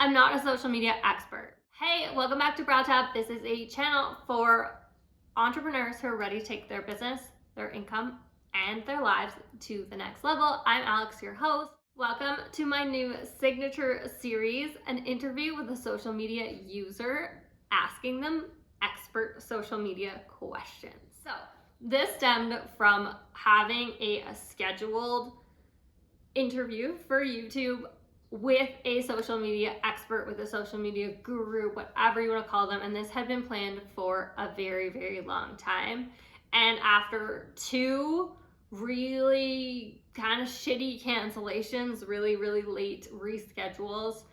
I'm not a social media expert. Hey, welcome back to Brow Tab. This is a channel for entrepreneurs who are ready to take their business, their income, and their lives to the next level. I'm Alex, your host. Welcome to my new signature series, an interview with a social media user, asking them expert social media questions. So this stemmed from having a scheduled interview for YouTube with a social media expert, with a social media guru, whatever you want to call them. And this had been planned for a very, very long time. And after two really kind of shitty cancellations, really, really late reschedules,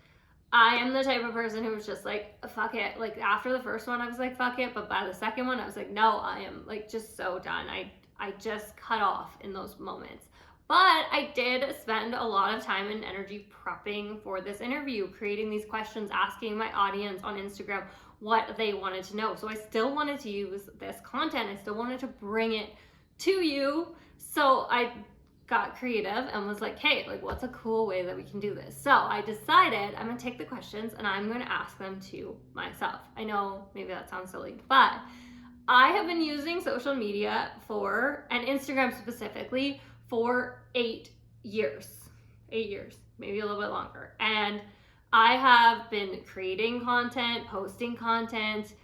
I am the type of person who was just like, fuck it. Like after the first one, I was like, fuck it. But by the second one, I was like, no, I am like just so done. I just cut off in those moments. But I did spend a lot of time and energy prepping for this interview, creating these questions, asking my audience on Instagram what they wanted to know. So I still wanted to use this content. I still wanted to bring it to you. So I got creative and was like, hey, like what's a cool way that we can do this? So I decided I'm gonna take the questions and I'm gonna ask them to myself. I know maybe that sounds silly, but I have been using social media and Instagram specifically, for 8 years. 8 years, maybe a little bit longer. And I have been creating content, posting content,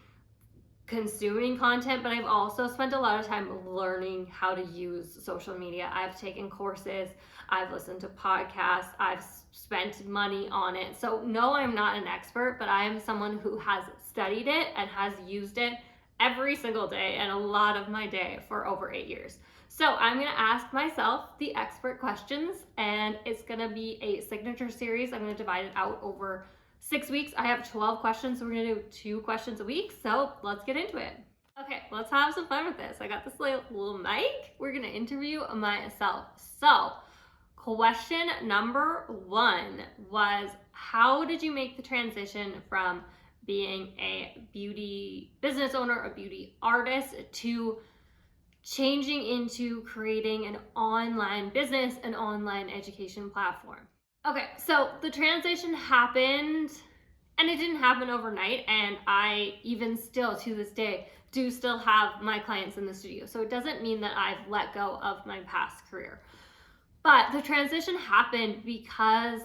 consuming content, but I've also spent a lot of time learning how to use social media. I've taken courses, I've listened to podcasts, I've spent money on it. So no, I'm not an expert, but I am someone who has studied it and has used it every single day and a lot of my day for over 8 years. So I'm gonna ask myself the expert questions, and it's gonna be a signature series. I'm gonna divide it out over 6 weeks. I have 12 questions, so we're gonna do 2 questions a week. So let's get into it. Okay, let's have some fun with this. I got this little mic. We're gonna interview myself. So question number 1 was, how did you make the transition from being a beauty business owner, a beauty artist, to changing into creating an online business, an online education platform? Okay, so the transition happened, and it didn't happen overnight, and I even still to this day do still have my clients in the studio. So it doesn't mean that I've let go of my past career. But the transition happened because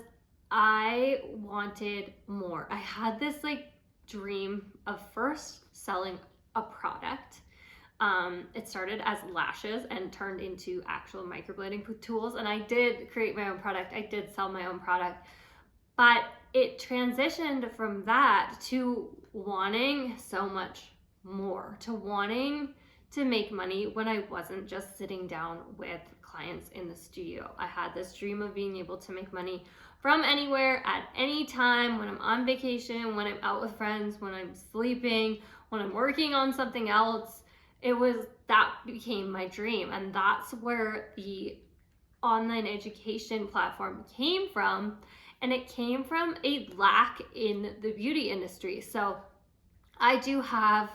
I wanted more. I had this like dream of first selling a product. It started as lashes and turned into actual microblading tools. And I did create my own product. I did sell my own product, but it transitioned from that to wanting so much more, to wanting to make money when I wasn't just sitting down with clients in the studio. I had this dream of being able to make money from anywhere at any time, when I'm on vacation, when I'm out with friends, when I'm sleeping, when I'm working on something else. That became my dream. And that's where the online education platform came from. And it came from a lack in the beauty industry. So I don't have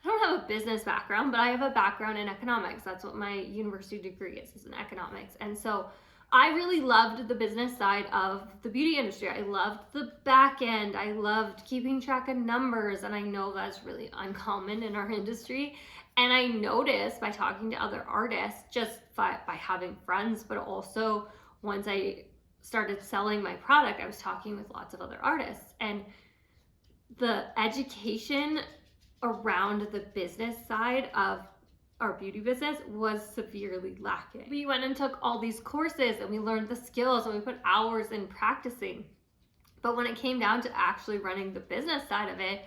a business background, but I have a background in economics. That's what my university degree is in economics. And so I really loved the business side of the beauty industry. I loved the back end. I loved keeping track of numbers. And I know that's really uncommon in our industry. And I noticed by talking to other artists, just by having friends, but also once I started selling my product, I was talking with lots of other artists. And the education around the business side of our beauty business was severely lacking. We went and took all these courses and we learned the skills and we put hours in practicing. But when it came down to actually running the business side of it,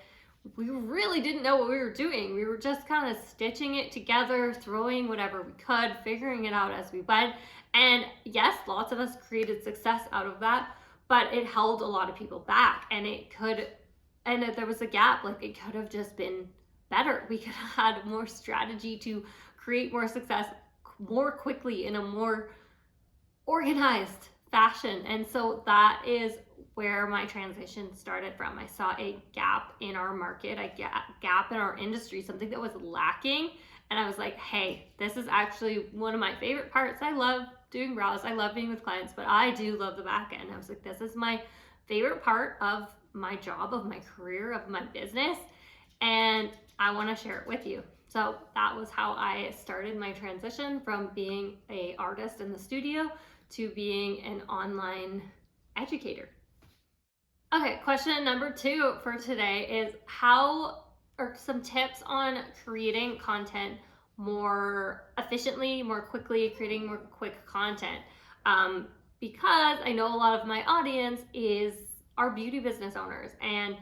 we really didn't know what we were doing. We were just kind of stitching it together, throwing whatever we could, figuring it out as we went. And yes, lots of us created success out of that, but it held a lot of people back, and there was a gap. Like it could have just been better. We could have had more strategy to create more success more quickly in a more organized fashion. And so that is where my transition started from. I saw a gap in our market, a gap in our industry, something that was lacking. And I was like, hey, this is actually one of my favorite parts. I love doing brows. I love being with clients, but I do love the back end. I was like, this is my favorite part of my job, of my career, of my business, and I want to share it with you. So that was how I started my transition from being an artist in the studio to being an online educator. Okay, question number 2 for today is how are some tips on creating content more efficiently, more quickly, creating more quick content. Because I know a lot of my audience are beauty business owners, and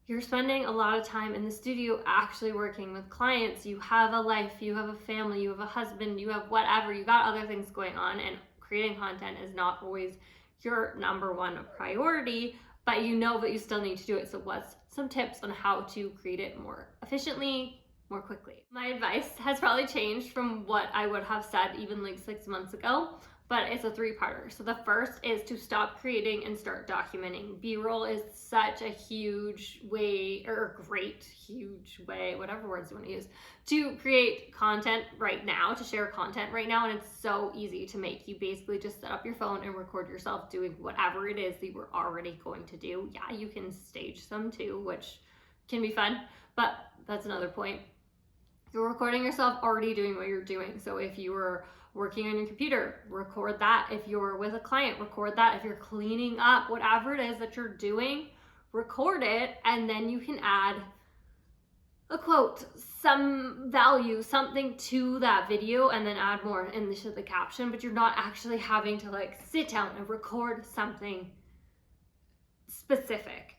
you're spending a lot of time in the studio actually working with clients. You have a life, you have a family, you have a husband, you have whatever, you got other things going on, and creating content is not always your number one priority, but you know that you still need to do it. So what's some tips on how to create it more efficiently, more quickly? My advice has probably changed from what I would have said even like 6 months ago, but it's a 3-parter. So the first is to stop creating and start documenting. B-roll is such a huge way, or great, huge way, whatever words you want to use, to create content right now, to share content right now. And it's so easy to make. You basically just set up your phone and record yourself doing whatever it is that you were already going to do. Yeah, you can stage some too, which can be fun, but that's another point. You're recording yourself already doing what you're doing. So if you were working on your computer, record that. If you're with a client, record that. If you're cleaning up, whatever it is that you're doing, record it, and then you can add a quote, some value, something to that video, and then add more in the caption, but you're not actually having to like sit down and record something specific.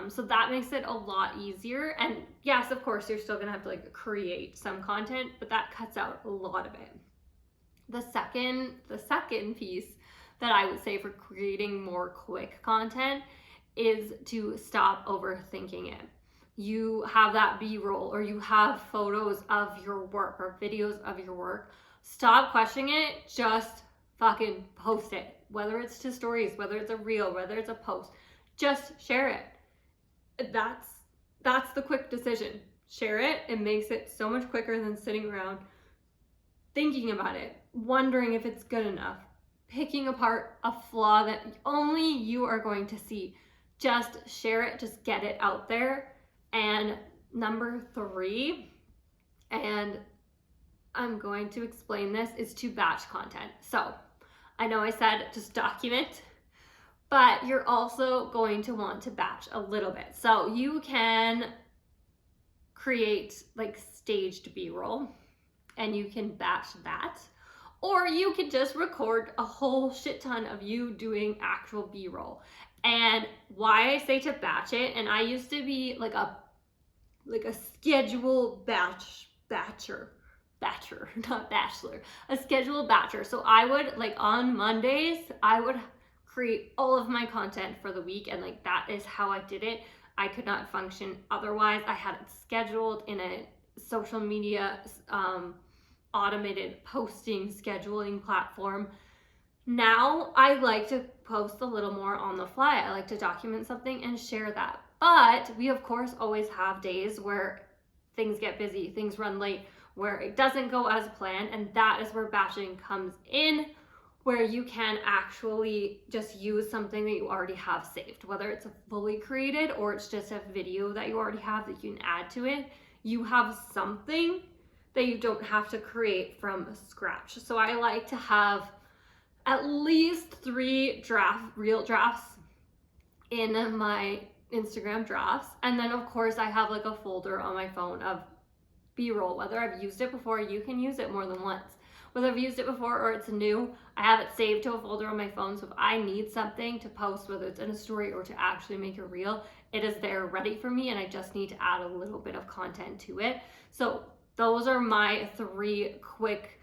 So that makes it a lot easier. And yes, of course, you're still gonna have to like create some content, but that cuts out a lot of it. The second piece that I would say for creating more quick content is to stop overthinking it. You have that B-roll, or you have photos of your work or videos of your work. Stop questioning it, just fucking post it. Whether it's to stories, whether it's a reel, whether it's a post, just share it. That's the quick decision. Share it. It makes it so much quicker than sitting around thinking about it, wondering if it's good enough, picking apart a flaw that only you are going to see. Just share it, just get it out there. And number 3, and I'm going to explain this, is to batch content. So I know I said just document, but you're also going to want to batch a little bit. So you can create like staged B-roll, and you can batch that, or you can just record a whole shit ton of you doing actual B-roll. And why I say to batch it, and I used to be like a schedule batcher, not bachelor, a schedule batcher. So I would, like, on Mondays, I would create all of my content for the week, and like that is how I did it. I could not function otherwise. I had it scheduled in a social media automated posting scheduling platform. Now I like to post a little more on the fly. I like to document something and share that. But we of course always have days where things get busy, things run late, where it doesn't go as planned, and that is where batching comes in, where you can actually just use something that you already have saved, whether it's a fully created or it's just a video that you already have that you can add to it. You have something that you don't have to create from scratch. So I like to have at least 3 real drafts in my Instagram drafts. And then of course I have like a folder on my phone of B-roll. Whether I've used it before, you can use it more than once. Whether I've used it before or it's new, I have it saved to a folder on my phone. So if I need something to post, whether it's in a story or to actually make a reel, it is there ready for me, and I just need to add a little bit of content to it. So those are my 3 quick,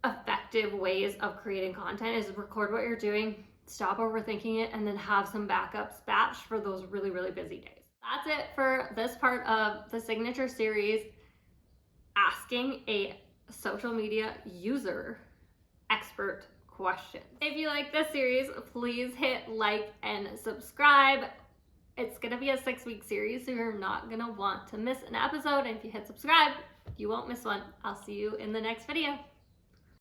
effective ways of creating content: is record what you're doing, stop overthinking it, and then have some backups batched for those really, really busy days. That's it for this part of the signature series, asking a social media user expert questions. If you like this series, please hit like and subscribe. It's gonna be a 6-week series, so you're not gonna want to miss an episode. And if you hit subscribe, you won't miss one. I'll see you in the next video.